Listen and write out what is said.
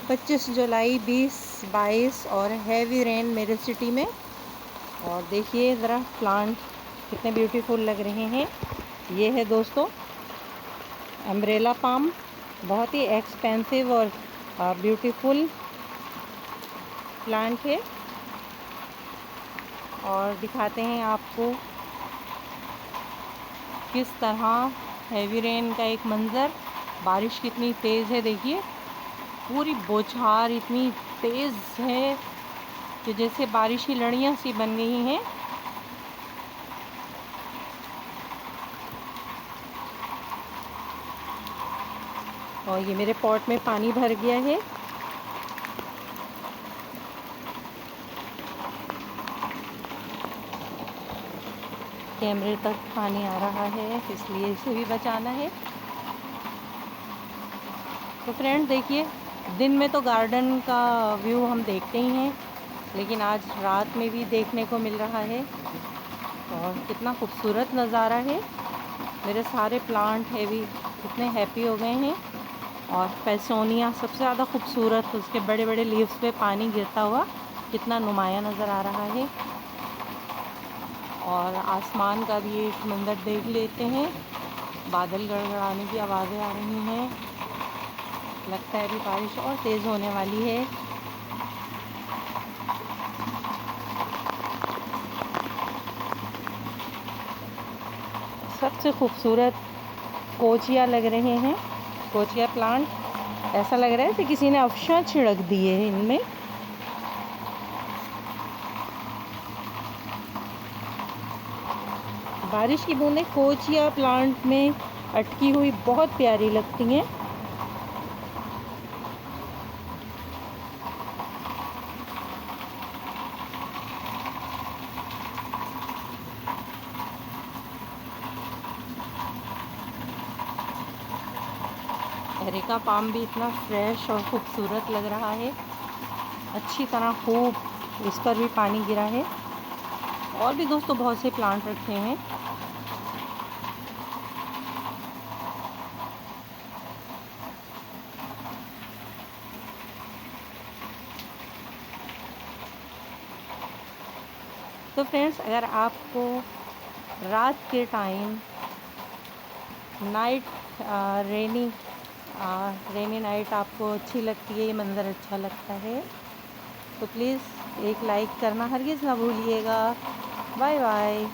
25 जुलाई 2022 और heavy rain मेरे city में। और देखिए ज़रा प्लांट कितने ब्यूटीफुल लग रहे हैं। ये है दोस्तों अम्ब्रेला पाम, बहुत ही एक्सपेंसिव और ब्यूटीफुल प्लांट है। और दिखाते हैं आपको किस तरह हैवी रेन का एक मंज़र। बारिश कितनी तेज़ है, देखिए पूरी बौछार इतनी तेज़ है कि जैसे बारिश की लड़ियाँ सी बन गई हैं। और ये मेरे पॉट में पानी भर गया है। कैमरे तक पानी आ रहा है, इसलिए इसे भी बचाना है। तो फ्रेंड देखिए, दिन में तो गार्डन का व्यू हम देखते ही हैं, लेकिन आज रात में भी देखने को मिल रहा है। और कितना खूबसूरत नज़ारा है। मेरे सारे प्लांट हैवी कितने हैप्पी हो गए हैं। और पैसोनिया सबसे ज़्यादा खूबसूरत, उसके बड़े बड़े लीव्स पे पानी गिरता हुआ कितना नुमाया नज़र आ रहा है। और आसमान का भी एक मंजर देख लेते हैं। बादल गड़गड़ाने की आवाज़ें आ रही हैं। लगता है अभी बारिश और तेज़ होने वाली है। सबसे खूबसूरत कोचिया लग रहे हैं, कोचिया प्लांट। ऐसा लग रहा है कि किसी ने अफशा छिड़क दिए हैं इनमें। बारिश की बूंदें कोचिया प्लांट में अटकी हुई बहुत प्यारी लगती हैं। एरिका पाम भी इतना फ्रेश और खूबसूरत लग रहा है। अच्छी तरह खूब इस पर भी पानी गिरा है। और भी दोस्तों बहुत से प्लांट रखे हैं। तो फ्रेंड्स, अगर आपको रात के टाइम नाइट रेनी नाइट आपको अच्छी लगती है, ये मंज़र अच्छा लगता है, तो प्लीज़ एक लाइक करना हरगिज़ ना भूलिएगा। Bye bye.